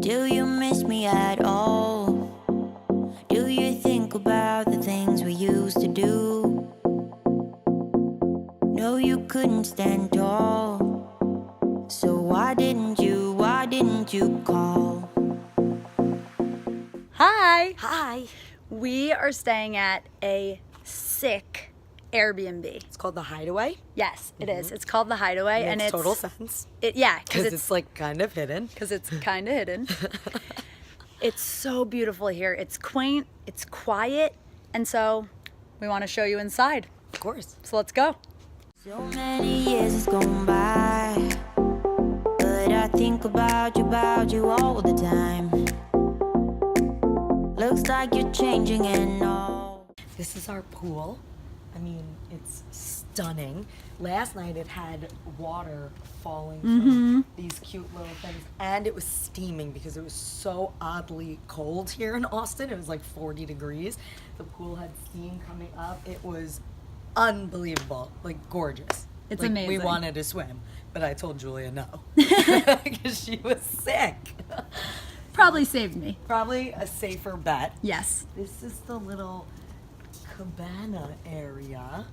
Do you miss me at all? Do you think about the things we used to do? No, you couldn't stand tall. So why didn't you call? Hi! Hi. We are staying at a sick Airbnb. It's called the Hideaway. Yes, it is. It's called the Hideaway, and Makes it's total sense. Yeah, Because it's like kind of hidden. because it's kind of hidden. It's so beautiful here. It's quaint, it's quiet, and so we want to show you inside. Of course. So let's go. So many years has gone by, but I think about you all the time. Looks like you're changing and all. This is our pool. I mean, it's stunning. Last night it had water falling from these cute little things, and it was steaming because it was so oddly cold here in Austin. It was like 40 degrees. The pool had steam coming up. It was unbelievable, like gorgeous. It's like, amazing. We wanted to swim, but I told Julia no because she was sick. Probably saved me. Probably a safer bet. Yes. This is the little cabana area.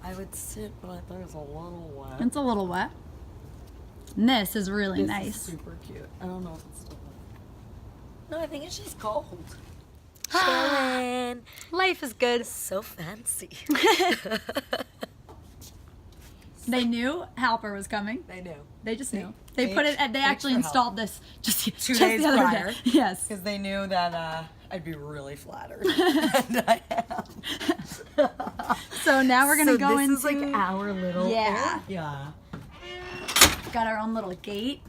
I would sit, but there's a little wet. It's a little wet. And this is really This nice. is super cute. I don't know if it's still wet. No, I think it's just cold. Chillin'. Life is good. So fancy. They knew Halper was coming. They knew. They just knew. They put it. They actually for help. installed this just 2 just days the other prior. day. Yes. Because they knew that I'd be really flattered. And I am. So now we're gonna go into. This is like our little Yeah. area Got our own little gate.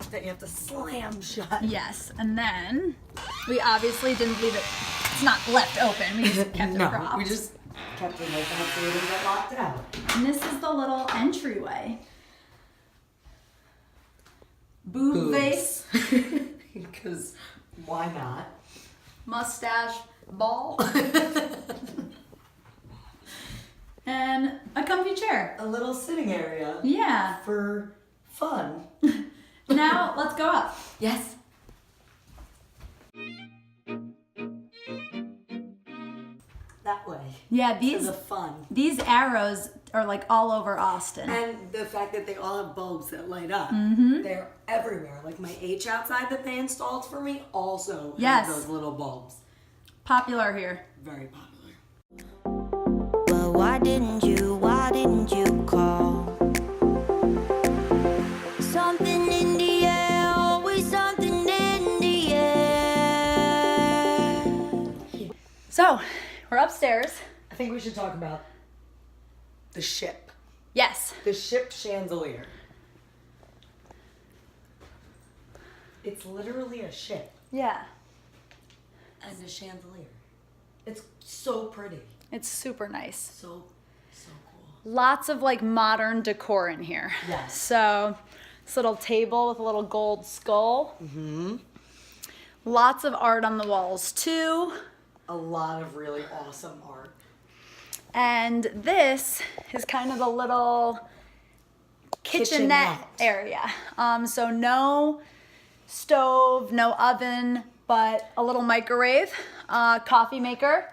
that you have to slam shut. Yes, and then we obviously didn't leave it. It's not left open. We just kept it No, propped. we just kept it like that so it didn't get locked out. And this is the little entryway. Boob vase, Because why not? mustache, ball, and a comfy chair. A little sitting area Yeah. for fun. Now let's go up. Yes. That way. Yeah, For these the fun. these arrows are like all over Austin. And the fact that they all have bulbs that light up. They're everywhere. Like my H outside that they installed for me also Yes. has those little bulbs. Popular here. Very popular. Well, why didn't you call? Something in the air, always something in the air. So, we're upstairs. I think we should talk about the ship. Yes. The ship chandelier. It's literally a ship Yeah. and a chandelier. It's so pretty. It's super nice. So cool. Lots of like modern decor in here. Yes. So, this little table with a little gold skull. Lots of art on the walls too. A lot of really awesome art. And this is kind of the little kitchenette area. So no stove, no oven, but a little microwave, coffee maker.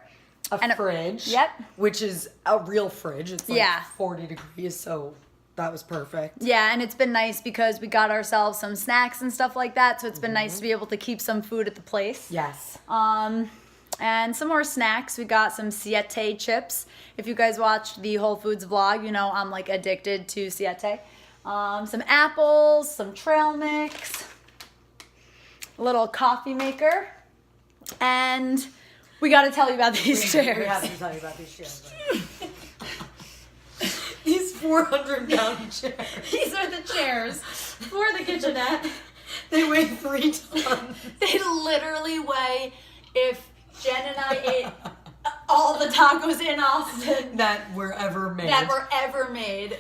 A fridge. Yep. Which is a real fridge. It's like Yeah. 40 degrees, so that was perfect. Yeah, and it's been nice because we got ourselves some snacks and stuff like that. So it's been nice to be able to keep some food at the place. Yes. And some more snacks. We got some Siete chips. If you guys watched the Whole Foods vlog, you know I'm like addicted to Siete. Some apples, some trail mix, a little coffee maker, and we got to tell you about these chairs. We have to tell you about these chairs. These 400-pound chairs. These are the chairs for the kitchenette. They weigh 3 tons. They literally weigh, if Jen and I ate all the tacos in Austin That were ever made.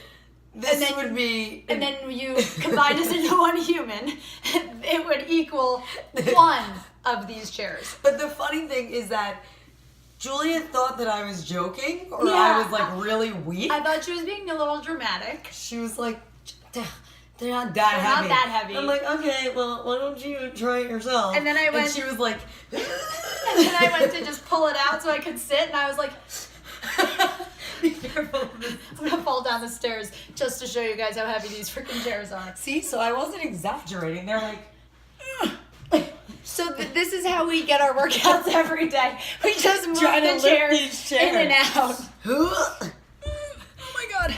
This would be... and then you combine us into one human, it would equal one of these chairs. But the funny thing is that Julia thought that I was joking, or Yeah. I was like really weak. I thought she was being a little dramatic. She was like, they're not that They're heavy. not that heavy. I'm like, okay, well, why don't you try it yourself? And then I went- And she was like, And then I went to just pull it out so I could sit, and I was like, be careful of this. I'm gonna fall down the stairs just to show you guys how heavy these freaking chairs are. See, so I wasn't exaggerating. They're like, So this is how we get our workouts every day. We just move Trying to the lift chairs these in and chairs. out. Oh my god.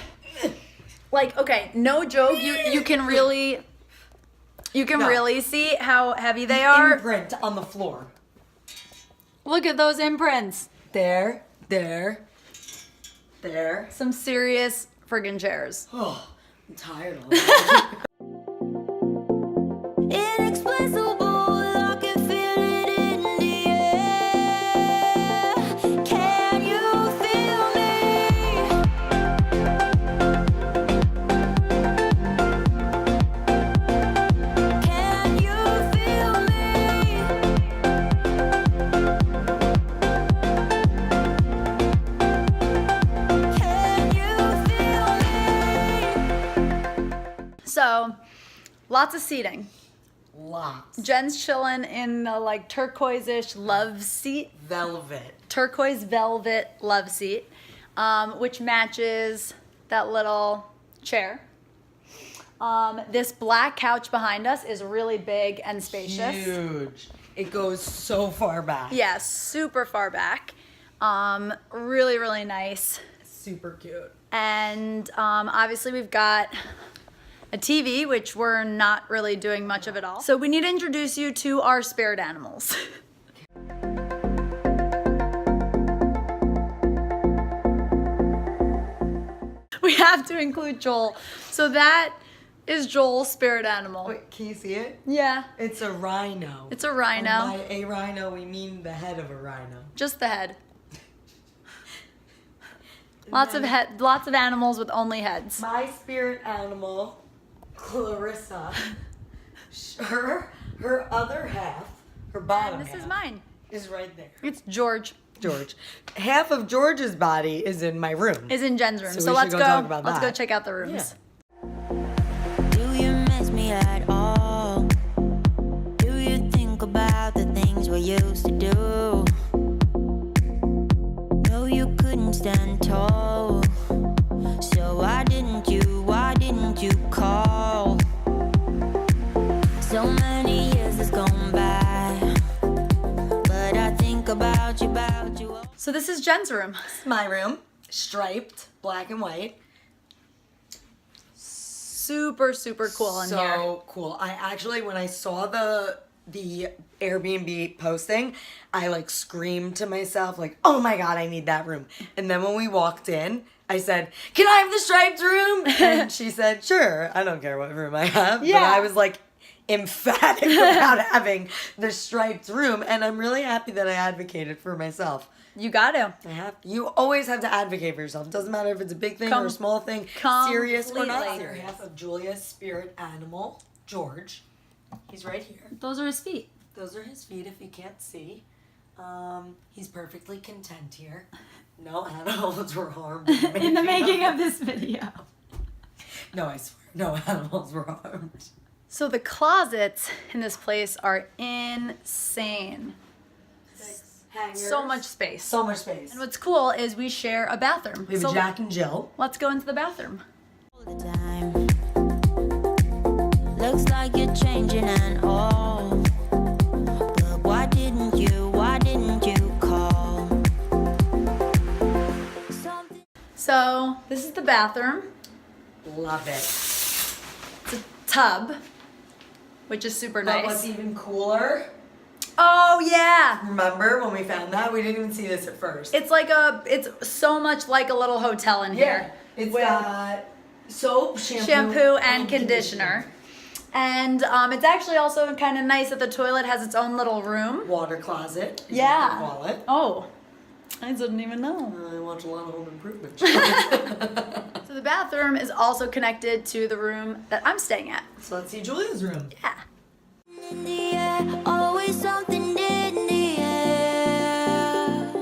Like, okay, no joke, you can really No. really see how heavy they are. imprint on the floor. Look at those imprints. There. Some serious friggin' chairs. Oh, I'm tired of it. Inexplicable, I can feel it in the air. Can you feel me? Can you feel me? Can you feel me? So, lots of seating. Lots. Jen's chilling in a like turquoise-ish love seat. Velvet. Turquoise velvet love seat, which matches that little chair. This black couch behind us is really big and spacious. Huge. It goes so far back. Yeah, super far back. Really, really nice. Super cute. And obviously we've got a TV, which we're not really doing much of at all. So we need to introduce you to our spirit animals. We have to include Joel. So that is Joel's spirit animal. Wait, can you see it? Yeah, It's a rhino. it's a rhino. And by a rhino, we mean the head of a rhino. Just the head. Lots of animals with only heads. My spirit animal, Clarissa, her other half, her bottom And this half, is mine. is right there. It's George. George. Half of George's body is in my room. Is in Jen's room. So So we let's should go. go talk about Let's go that. check out the rooms. Do you miss me at all? Do you think about the things we used to do? No, you couldn't stand tall. So why didn't you call? So many years has gone by, but I think about you. So this is Jen's room. This is my room, striped, black and white. Super, super cool in So here. cool. I actually, when I saw the Airbnb posting, I like screamed to myself like, oh my god, I need that room. And then when we walked in, I said, can I have the striped room? And she said, sure, I don't care what room I have. Yeah. But I was like emphatic about having the striped room, and I'm really happy that I advocated for myself. You got to. You always have to advocate for yourself. It doesn't matter if it's a big thing or a small thing, serious or not completely. serious. Half of Julia's spirit animal, George. He's right here. Those are his feet. Those are his feet if you can't see. He's perfectly content here. No animals were harmed In the making of this video. No, I swear, no animals were harmed. So the closets in this place are insane. So much space. So much space. And what's cool is we share a bathroom. We have So a Jack and Jill. let's go into the bathroom. All the time. Looks like you're changing and all. But why didn't you call? Something So this is the bathroom. Love it. It's a tub, which is super But what's nice. even cooler, Oh yeah. remember when we found that? We didn't even see this at first. It's so much like a little hotel in here. It's With got soap, shampoo and conditioner. And it's actually also kind of nice that the toilet has its own little room. Water closet. Is Yeah. What they call it. Oh, I didn't even know. I watch a lot of Home Improvement. So the bathroom is also connected to the room that I'm staying at. So let's see Julia's room. Yeah. in the air, always something in the air.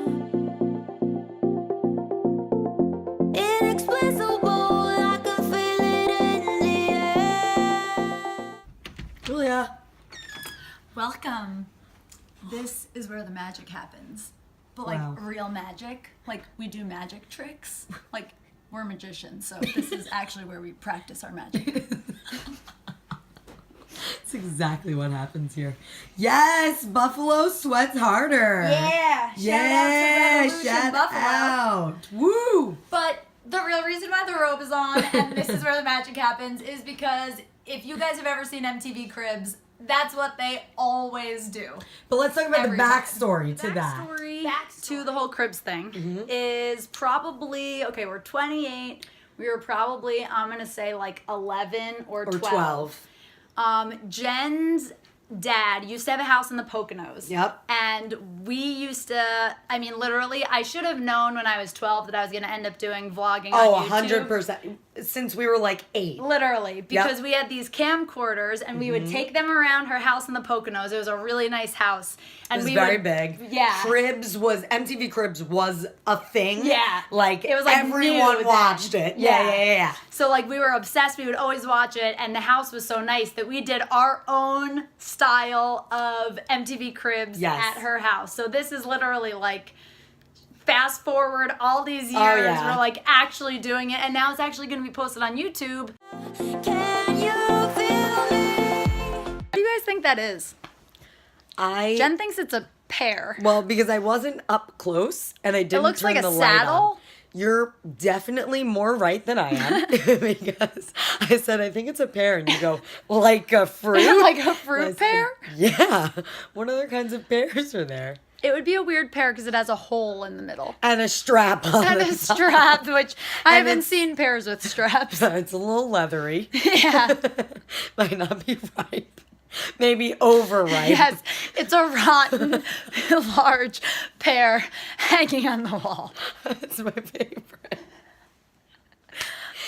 Inexplicable, I can feel it in the Welcome. This is where the magic happens. But like Wow. real magic. Like we do magic tricks. Like we're magicians, so this is actually where we practice our magic. That's exactly what happens here. Yes, Buffalo sweats harder. Yeah. Yeah, Shout out to Revolution shout Buffalo. out. Woo. But the real reason why the robe is on and this is where the magic happens is because if you guys have ever seen MTV Cribs, that's what they always do. But let's talk about Every the time. backstory to that. Backstory to the whole Cribs thing is probably, okay, we're 28. We were probably, I'm going to say like 11 or 12. Jen's dad used to have a house in the Poconos. Yep. And we used to, I mean, literally, I should have known when I was 12 that I was going to end up doing vlogging on YouTube. 100%. Since we were like 8. Literally, because we had these camcorders and we would take them around her house in the Poconos. It was a really nice house. And It was we very would, big. Yeah. MTV Cribs was a thing. Yeah. Like, It was, like, everyone new watched then. it. Yeah. So like we were obsessed. We would always watch it, and the house was so nice that we did our own style of MTV Cribs at her house. So this is literally like fast forward all these years. yeah. We're like actually doing it, and now it's actually going to be posted on YouTube. Can you feel me? What do you guys think that is? Jen thinks it's a pear. Well, because I wasn't up close and I didn't looks turn like a the light on. saddle. You're definitely more right than I am because I said I think it's a pear and you go like a fruit. Like a I fruit said, pear? Yeah. What other kinds of pears are there? It would be a weird pear because it has a hole in the middle. And a strap on And the a top. strap, which I And haven't it's- seen pears with straps. It's a little leathery. Yeah. Might not be ripe. Maybe overripe. Yes, it's a rotten, large pear hanging on the wall. That's my favorite.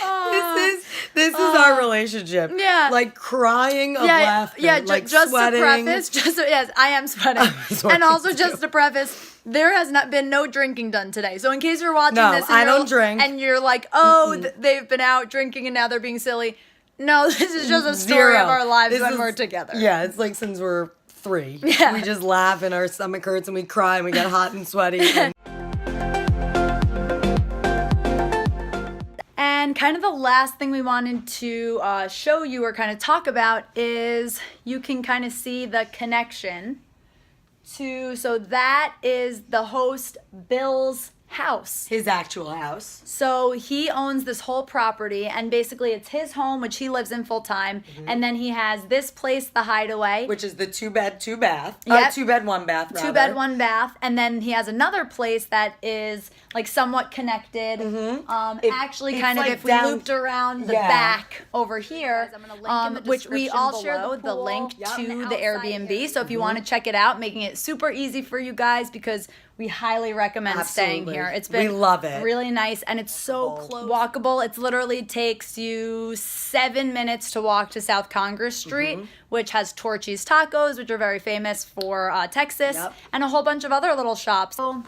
Oh. This is our relationship. Yeah. Like crying of laughter. Like just sweating. to preface, yes, I am sweating. sweating And also too. just to preface, there has not been no drinking done today. So in case you're watching No, this and I you're- don't drink. and you're like, oh, they've been out drinking and now they're being silly. No, this is just a story Zero. of our lives This when is- we're together. Yeah, it's like since we're 3. Yeah. We just laugh and our stomach hurts and we cry and we get hot and sweaty. And And kind of the last thing we wanted to show you or kind of talk about is you can kind of see the connection to, so that is the host Bill's house. his actual house. So he owns this whole property and basically it's his home, which he lives in full time. And then he has this place, the Hideaway. Which is the 2-bed, 2-bath. Yep. 2-bed, 1-bath, rather. 2-bed, 1-bath, and then he has another place that is like somewhat connected. Actually, it's kind of like if down- we looped around the Yeah. back over here, I'm gonna link in the which we description all below. shared the Pool. link Yep. to And the outside Airbnb. So if you want Mm-hmm. to check it out, making it super easy for you guys because we highly recommend staying Absolutely. here. It's We been love it. really nice and it's so close, walkable. It literally takes you 7 minutes to walk to South Congress Street, Mm-hmm. which has Torchy's Tacos, which are very famous for Texas, Yep. and a whole bunch of other little shops. So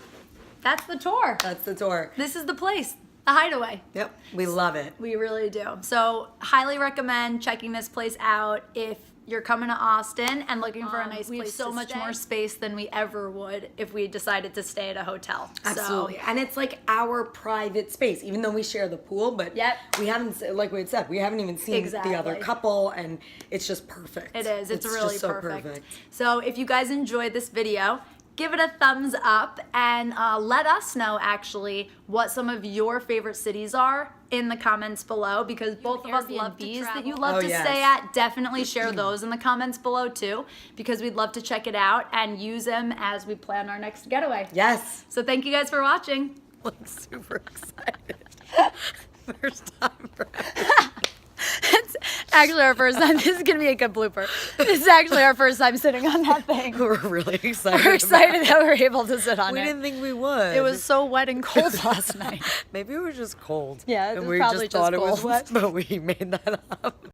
that's the tour. That's the tour. This is the place, the Hideaway. Yep. We love it. We really do. So highly recommend checking this place out if you're coming to Austin and looking for a nice place. We have so to much stay. more space than we ever would if we decided to stay at a hotel. Absolutely. So, And it's like our private space, even though we share the pool, but Yep. we haven't, like we had said, we haven't even seen the other Exactly. couple, and it's just perfect. it is. It's really just so perfect. So if you guys enjoyed this video, give it a thumbs up and let us know actually what some of your favorite cities are in the comments below because both of us love Airbnb to these that travel. you love Oh, to yes. stay at. Definitely share those in the comments below too because we'd love to check it out and use them as we plan our next getaway. Yes. So thank you guys for watching. I'm super excited. First time for It's actually our first time. This is going to be a good blooper. This is actually our first time sitting on that thing. We're really excited. We're excited that we're able to sit on We it. didn't think we would. It was so wet and cold last night. Maybe it was just cold. Yeah, it and was we probably just thought just it was cold. wet, but we made that up.